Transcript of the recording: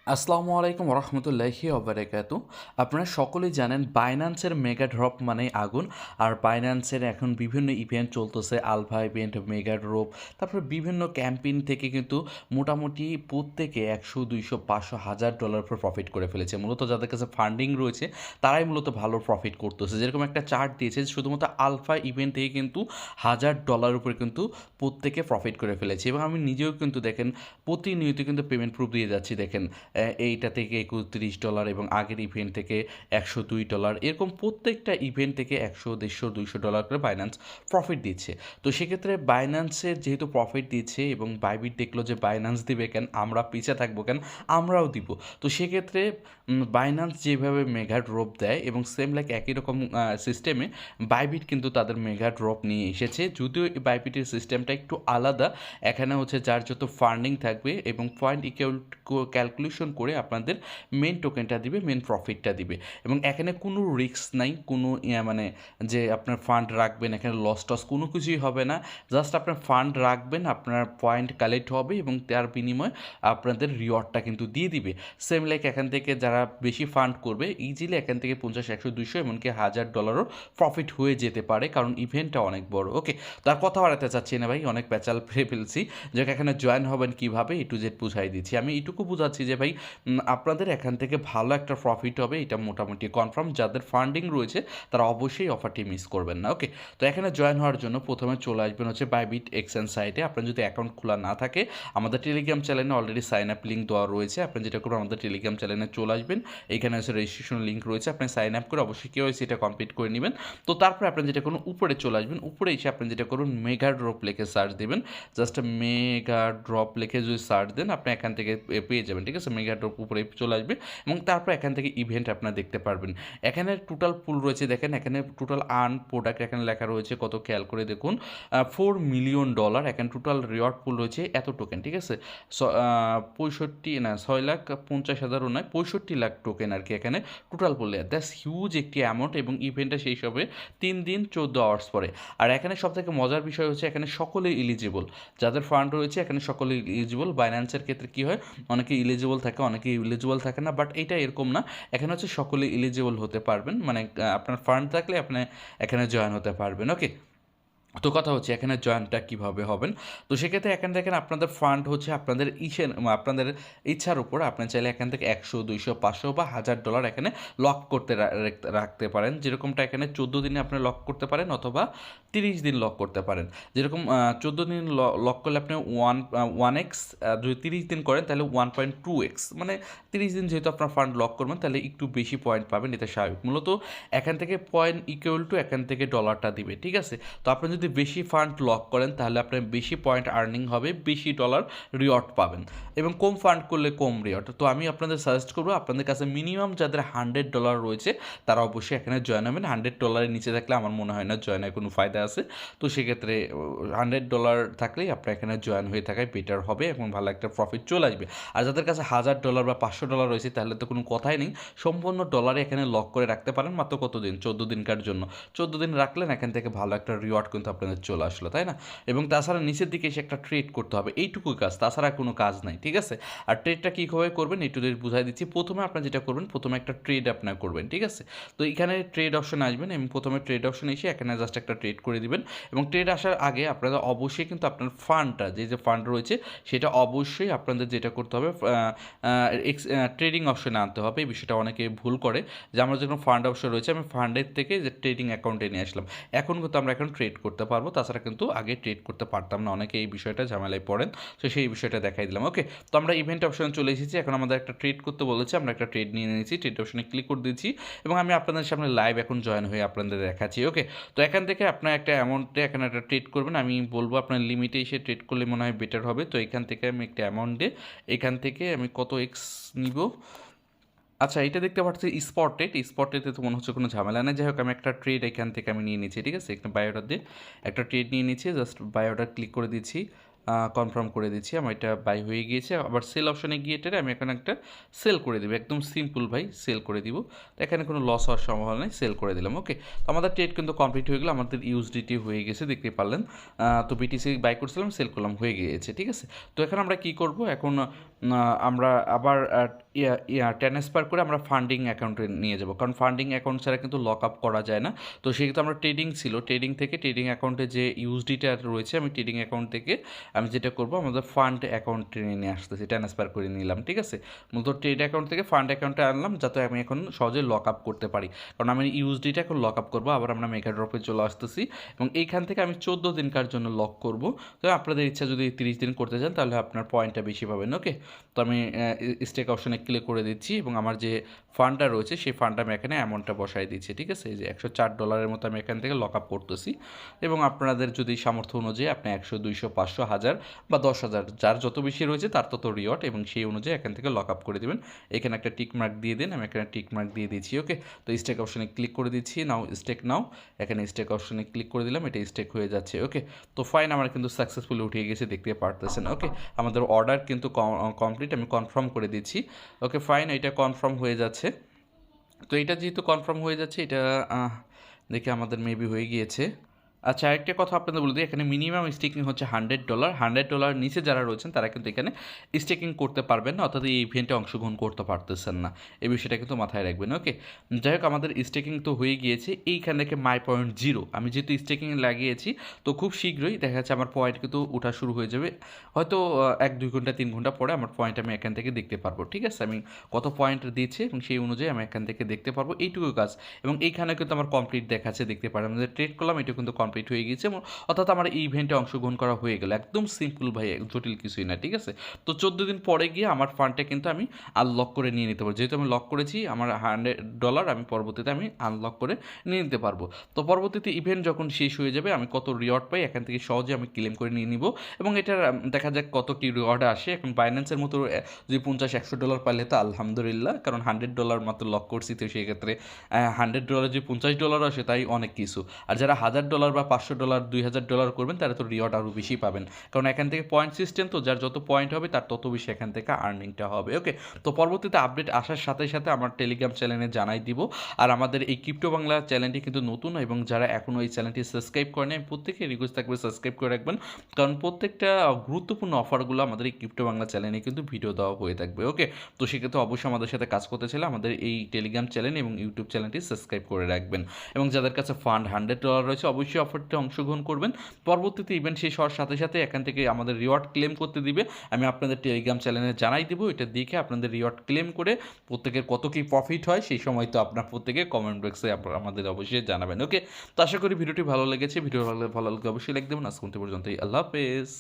আসসালামু আলাইকুম রহমতুল্লাহি ওবারাকাতু। আপনারা সকলেই জানেন বাইন্যান্সের মেগা ড্রপ মানে আগুন। আর বাইন্যান্সের এখন বিভিন্ন ইভেন্ট চলতেছে, আলফা ইভেন্ট, মেগা ড্রপ, তারপরে বিভিন্ন ক্যাম্পেইন থেকে কিন্তু মোটামুটি প্রত্যেকে 100, 200, 500, $1000 করে প্রফিট করে ফেলেছে। মূলত যাদের কাছে ফান্ডিং রয়েছে তারাই মূলত ভালো প্রফিট করতেছে। যেরকম একটা চার্ট দিয়েছে, শুধুমাত্র আলফা ইভেন্ট থেকে কিন্তু $1000 উপরে কিন্তু প্রত্যেকে প্রফিট করে ফেলেছে। এবং আমি নিজেও কিন্তু দেখেন প্রতিনিয়ত কিন্তু পেমেন্ট প্রুফ দিয়ে যাচ্ছি। দেখেন এইটা থেকে $31 এবং আগের ইভেন্ট থেকে $102, এরকম প্রত্যেকটা ইভেন্ট থেকে 100, 150, $200 করে বাইন্যান্স প্রফিট দিচ্ছে। তো সেক্ষেত্রে বাইন্যান্সের যেহেতু প্রফিট দিচ্ছে এবং বাইবিট দেখলো যে বাইন্যান্স দিবে কেন, আমরা পিছিয়ে থাকবো কেন, আমরাও দিব। তো সেক্ষেত্রে বাইন্যান্স যেভাবে মেগা ড্রপ দেয় এবং সেম লাইক একই রকম সিস্টেমে বাইবিট কিন্তু তাদের মেগা ড্রপ নিয়ে এসেছে। যদিও এই বাইবিটের সিস্টেমটা একটু আলাদা। এখানে হচ্ছে যার যত ফান্ডিং থাকবে এবং পয়েন্ট ইকুয়াল ক্যালকুলেশন করে আপনাদের মেন টোকেনটা দিবে, মেন প্রফিটটা দিবে। এবং এখানে কোনো রিস্ক নাই, কোনো মানে যে আপনার ফান্ড রাখবেন এখানে লস টস কোনো কিছুই হবে না। জাস্ট আপনার ফান্ড রাখবেন, আপনার পয়েন্ট কালেক্ট হবে এবং তার বিনিময়ে আপনাদের রিওয়ার্ডটা কিন্তু দিয়ে দিবে। সেম লাইক এখান থেকে যারা বেশি ফান্ড করবে ইজিলি এখান থেকে 50, 100, 200 এমনকি $1000 প্রফিট হয়ে যেতে পারে, কারণ ইভেন্টটা অনেক বড়। ওকে, তার কথা বাড়াতে চাচ্ছি না ভাই, অনেক প্যাচাল ফেলে ফেলছি। যে এখানে জয়েন হবেন কীভাবে A to Z বুঝাই দিচ্ছি। আমি এইটুকু বুঝাচ্ছি যে ভাই আপনাদের এখান থেকে ভালো একটা প্রফিট হবে, এটা মোটামুটি কনফার্ম। যাদের ফান্ডিং রয়েছে তারা অবশ্যই অফারটি মিস করবেন না। ওকে, তো এখানে জয়েন হওয়ার জন্য প্রথমে চলে আসবেন হচ্ছে বাইবিট এক্সচেঞ্জ সাইটে। আপনার যদি অ্যাকাউন্ট খোলা না থাকে, আমাদের টেলিগ্রাম চ্যানেলে অলরেডি সাইন আপ লিঙ্ক দেওয়া রয়েছে। আপনি যেটা করবেন আমাদের টেলিগ্রাম চ্যানেলে চলে আসবেন, এখানে হচ্ছে রেজিস্ট্রেশন লিঙ্ক রয়েছে, আপনি সাইন আপ করে অবশ্যই কেওয়াইসি এটা কমপ্লিট করে নেবেন। তো তারপরে আপনি যেটা করুন উপরে চলে আসবেন, উপরে এসে আপনি যেটা করুন মেগা ড্রপ লিখে সার্চ দেবেন। জাস্ট মেগা ড্রপ লিখে যদি সার্চ দেন আপনি এখান থেকে পেয়ে যাবেন। ঠিক আছে, মেগা ড্রপ উপরে চলে আসবে এবং তারপর এখান থেকে ইভেন্ট আপনারা দেখতে পারবেন। এখানে টোটাল পুল রয়েছে, দেখেন এখানে টোটাল আর্ন প্রোডাক্ট এখানে লেখা রয়েছে কত, খেয়াল করে দেখুন $4 মিলিয়ন। এখানে টোটাল রিওয়ার্ড পুল রয়েছে এত টোকেন। ঠিক আছে, 6,50,000 নয়, 65 লাখ টোকেন আর কি এখানে টোটাল পুলে। দ্যাটস হিউজ একটি অ্যামাউন্ট এবং ইভেন্টটা সেই সবে 3 দিন 14 আওয়ার্স পরে। আর এখানে সবথেকে মজার বিষয় হচ্ছে এখানে সকলেই ইলিজিবল, যাদের ফান্ড রয়েছে এখানে সকলেই ইলিজিবল। বাইন্যান্সের ক্ষেত্রে কী হয়, অনেকে ইলিজিবল থাকে, অনেকে ইলিজিবল থাকে না, বাট এটা এরকম না। এখানে হচ্ছে সকলেই ইলিজিবল হতে পারবেন, মানে আপনার ফান্ড থাকলে আপনি এখানে জয়েন হতে পারবেন। ওকে, তো কথা হচ্ছে এখানে জয়েনটা কীভাবে হবেন। তো সেক্ষেত্রে এখানে দেখেন আপনাদের ফান্ড হচ্ছে আপনাদের আপনাদের ইচ্ছার উপর। আপনি চাইলে এখান থেকে 100, 200, 500 বা $1000 এখানে লক করতে রাখতে পারেন। যেরকমটা এখানে 14 দিনে আপনি লক করতে পারেন অথবা 30 দিন লক করতে পারেন। যেরকম 14 দিন লক করলে আপনি 1x, যদি 30 দিন করেন তাহলে 1.2x, মানে 30 দিন যেহেতু আপনার ফান্ড লক করবেন তাহলে একটু বেশি পয়েন্ট পাবেন, এটা স্বাভাবিক। মূলত এখান থেকে পয়েন্ট ইকুয়াল টু এখান থেকে ডলারটা দিবে। ঠিক আছে, তো আপনি যদি বেশি ফান্ড লক করেন তাহলে আপনার বেশি পয়েন্ট আর্নিং হবে, বেশি ডলার রিওয়ার্ড পাবেন, এবং কম ফান্ড করলে কম রিওয়ার্ড। তো আমি আপনাদের সাজেস্ট করবো আপনাদের কাছে মিনিমাম যাদের $100 রয়েছে তারা অবশ্যই এখানে জয়েন হবেন। $100 নিচে থাকলে আমার মনে হয় না জয়েনের কোনো ফায়দা আছে। তো সেক্ষেত্রে $100 থাকলেই আপনার এখানে জয়েন হয়ে থাকায় বেটার হবে এবং ভালো একটা প্রফিট চলে আসবে। আর যাদের কাছে $1000 বা $500 রয়েছে তাহলে তো কোনো কথাই নেই, সম্পূর্ণ ডলারে এখানে লক করে রাখতে পারেন। মাত্র কত দিন, 14 দিনকার জন্য। 14 দিন রাখলেন, এখান থেকে ভালো একটা রিওয়ার্ড কিন্তু আপনাদের চলে আসলো, তাই না? এবং তাছাড়া নিচের দিকে এসে একটা ট্রেড করতে হবে, এইটুকুই কাজ, তাছাড়া কোনো কাজ নাই। ঠিক আছে, আর ট্রেডটা কীভাবে করবেন একটু বুঝাই দিচ্ছি। প্রথমে আপনার যেটা করবেন, প্রথমে একটা ট্রেড আপনার করবেন। ঠিক আছে, তো এখানে ট্রেড অপশনে আসবেন এবং প্রথমে ট্রেড অপশনে এসে এখানে জাস্ট একটা ট্রেড করে দিবেন। এবং ট্রেড আসার আগে আপনারা অবশ্যই কিন্তু আপনার ফান্ডটা, যে ফান্ড রয়েছে সেটা অবশ্যই আপনাদের যেটা করতে হবে, ট্রেডিং অপশনে আনতে হবে। এই বিষয়টা অনেকে ভুল করে যে আমার যখন ফান্ড অপশন রয়েছে আমি ফান্ডের থেকে যে ট্রেডিং অ্যাকাউন্টে নিয়ে আসলাম। এখন কিন্তু আমরা এখন ট্রেড করতে পারবো, তাছাড়া কিন্তু আগে ট্রেড করতে পারতাম না, অনেকে এই বিষয়টা ঝামেলায় পড়েন। তো সেই বিষয়টা দেখাই দিলাম। ওকে, তো আমরা ইভেন্ট অপশনে চলে এসেছি, এখন আমাদের একটা ট্রেড করতে বলেছে, আমরা একটা ট্রেড নিয়ে নিয়েছি, ট্রেড অপশনে ক্লিক করে দিয়েছি এবং আমি আপনাদের সামনে লাইভ এখন জয়েন হয়ে আপনাদের দেখাচ্ছি। ওকে, তো এখান থেকে আপনার একটা অ্যামাউন্টে এখানে একটা ট্রেড করবেন। আমি বলবো আপনার লিমিটে এসে ট্রেড করলে মনে হয় বেটার হবে। তো এখান থেকে আমি একটা অ্যামাউন্টে, এখান থেকে আমি কত এক্স নিব। আচ্ছা, এটা দেখতে পাচ্ছি স্পটেতে তো মনে হচ্ছে কোনো ঝামেলা নেই। যাই হোক, আমি একটা ট্রেড এখান থেকে আমি নিয়ে নিচ্ছি। ঠিক আছে, এখানে বায়োটা দিয়ে একটা ট্রেড নিয়ে নিচ্ছি, জাস্ট বায়োটা ক্লিক করে দিচ্ছি। কনফার্ম করে দিচ্ছি আমার এটা বাই হয়ে গিয়েছে। আবার সেল অপশনে গিয়ে এটারে আমি এখানে একটা সেল করে দেবো, একদম সিম্পল ভাই, সেল করে দিব। তো এখানে কোনো লস হওয়ার সম্ভাবনা নেই, সেল করে দিলাম। ওকে, তো আমাদের ট্রেড কিন্তু কমপ্লিট হয়ে গেলো, আমাদের ইউএসডিটি হয়ে গেছে, দেখতে পারলেন। তো বিটিসি বাই করছিলাম, সেল করলাম, হয়ে গিয়েছে, ঠিক আছে। তো এখানে আমরা কি করব এখন, আমরা আবার ট্রান্সফার করে আমরা ফান্ডিং অ্যাকাউন্টে নিয়ে যাব, কারণ ফান্ডিং অ্যাকাউন্ট ছাড়া কিন্তু লক আপ করা যায় না। তো সেক্ষেত্রে আমরা ট্রেডিং ছিল, ট্রেডিং থেকে ট্রেডিং অ্যাকাউন্টে যে ইউএসডিটা রয়েছে, আমি ট্রেডিং অ্যাকাউন্ট থেকে আমি যেটা করবো আমাদের ফান্ড অ্যাকাউন্টে নিয়ে আসতেছি, ট্রান্সফার করে নিলাম, ঠিক আছে। মূলত ট্রেড অ্যাকাউন্ট থেকে ফান্ড অ্যাকাউন্টে আনলাম, যাতে আমি এখন সহজে লক আপ করতে পারি, কারণ আমি ইউএসডিটা এখন লক আপ করবো। আবার আমরা মেগা ড্রপে চলে আসতেছি এবং এইখান থেকে আমি 14 দিনকার জন্য লক করব। তো আপনাদের ইচ্ছা যদি 30 দিন করতে চান তাহলে আপনার পয়েন্টটা বেশি পাবেন। ওকে, তো আমি স্টেক অপশনে ক্লিক করে দিচ্ছি এবং আমার যে ফান্ডটা রয়েছে সেই ফান্ডটা আমি এখানে অ্যামাউন্টটা বসাই দিচ্ছি, ঠিক আছে। এই যে $104 মতো আমি এখান থেকে লক আপ করতেছি এবং আপনাদের যদি সামর্থ্য অনুযায়ী আপনি 100, 200, 500, 1000 বা 10,000, যার যত বেশি রয়েছে তার তত রিওয়ার্ড, এবং সেই অনুযায়ী এখান থেকে লক আপ করে দেবেন। এখানে একটা টিক মার্ক দিয়ে দিন, আমি এখানে টিক মার্ক দিয়ে দিচ্ছি। ওকে, তো স্টেক অপশনে ক্লিক করে দিচ্ছি, নাও স্টেক নাও, এখানে স্টেক অপশনে ক্লিক করে দিলাম, এটা স্টেক হয়ে যাচ্ছে। ওকে, তো ফাইন, আমার কিন্তু সাকসেসফুলি উঠে গেছে, দেখতে পারতেছেন। ওকে, আমাদের অর্ডার কিন্তু কমপ্লিট, আমি কনফার্ম করে দিচ্ছি। ওকে ফাইন, এটা কনফার্ম হয়ে যাচ্ছে। তো এটা যেহেতু কনফার্ম হয়ে যাচ্ছে, এটা দেখে আমাদের মেবি হয়ে গিয়েছে। আচ্ছা, আরেকটা কথা আপনাদের বলে দিই, এখানে মিনিমাম স্টেকিং হচ্ছে $100। $100 নিচে যারা রয়েছেন তারা কিন্তু এখানে স্টেকিং করতে পারবেন না, অর্থাৎ এই ইভেন্টে অংশগ্রহণ করতে পারতেছেন না, এই বিষয়টা কিন্তু মাথায় রাখবেন। ওকে, যাই হোক, আমাদের স্টেকিং তো হয়ে গিয়েছে। এইখান থেকে মাই পয়েন্ট 0, আমি যেহেতু স্টেকিং লাগিয়েছি, তো খুব শীঘ্রই দেখা যাচ্ছে আমার পয়েন্ট কিন্তু ওঠা শুরু হয়ে যাবে। হয়তো 1-2 ঘন্টা 3 ঘন্টা পরে আমার পয়েন্ট আমি এখান থেকে দেখতে পারবো, ঠিক আছে। আমি কত পয়েন্ট দিয়েছি এবং সেই অনুযায়ী আমি এখান থেকে দেখতে পারবো, এইটুকু কাজ। এবং এইখানে কিন্তু আমার কমপ্লিট দেখাচ্ছে, দেখতে পারেন আমাদের ট্রেড করলাম, এটা কিন্তু কমপ্লিট হয়ে গিয়েছে, অর্থাৎ আমার এই ইভেন্টে অংশগ্রহণ করা হয়ে গেল। একদম সিম্পল ভাই, জটিল কিছুই না, ঠিক আছে। তো 14 দিন পরে গিয়ে আমার ফান্ডটা কিন্তু আমি আনলক করে নিয়ে নিতে পারবো, যেহেতু আমি লক করেছি আমার $100, আমি পরবর্তীতে আমি আনলক করে নিয়ে নিতে পারবো। তো পরবর্তীতে ইভেন্ট যখন শেষ হয়ে যাবে, আমি কত রিওয়ার্ড পাই এখান থেকে সহজে আমি ক্লেম করে নিয়ে নিব, এবং এটার দেখা যাক কত কি রিওয়ার্ড আসে। এখন বাইন্যান্সের মতো যদি $50-100 পাইলে তো আলহামদুলিল্লাহ, কারণ $100 মাত্র লক করছি, তো সেই ক্ষেত্রে $100 যে $50 আসে তাই অনেক কিছু। আর যারা $1000 বা $500, $2000 করবেন তারা তো রিওয়ার্ড আরও বেশি পাবেন, কারণ এখান থেকে পয়েন্ট সিস্টেম, তো যার যত পয়েন্ট হবে তার তত বেশি এখান থেকে আর্নিংটা হবে। ওকে, তো পরবর্তীতে আপডেট আসার সাথে সাথে আমার টেলিগ্রাম চ্যানেলে জানাই দিব। আর আমাদের এই ক্রিপ্টো বাংলা চ্যানেলটি কিন্তু নতুন, এবং যারা এখনও এই চ্যানেলটি সাবস্ক্রাইব করেনি, আমি প্রত্যেকের রিকোয়েস্ট থাকবে সাবস্ক্রাইব করে রাখবেন, কারণ প্রত্যেকটা গুরুত্বপূর্ণ অফারগুলো আমাদের এই ক্রিপ্টো বাংলা চ্যানেলে কিন্তু ভিডিও দেওয়া হয়ে থাকবে। ওকে, তো সেক্ষেত্রে অবশ্যই আমাদের সাথে কাজ করতে চাইলে আমাদের এই টেলিগ্রাম চ্যানেল এবং ইউটিউব চ্যানেলটি সাবস্ক্রাইব করে রাখবেন, এবং যাদের কাছে ফান্ড $100 রয়েছে অবশ্যই অফারটি অংশগ্রহণ করবেন। পরবর্তীতে ইভেন্ট শেষ হওয়ার সাথে সাথে এখান থেকে আমাদের রিওয়ার্ড ক্লেম করতে দিবে, আমি আপনাদের টেলিগ্রাম চ্যানেলে জানাই দিব। এটা দেখে আপনাদের রিওয়ার্ড ক্লেম করে প্রত্যেকের কত কী প্রফিট হয় সেই সময় তো আপনার প্রত্যেকে কমেন্ট বক্সে আমাদের অবশ্যই জানাবেন। ওকে, তো আশা করি ভিডিওটি ভালো লেগেছে, ভিডিও ভালো লাগলে অবশ্যই লাইক দেবেন। আজ পর্যন্তই, আল্লাহ হাফেজ।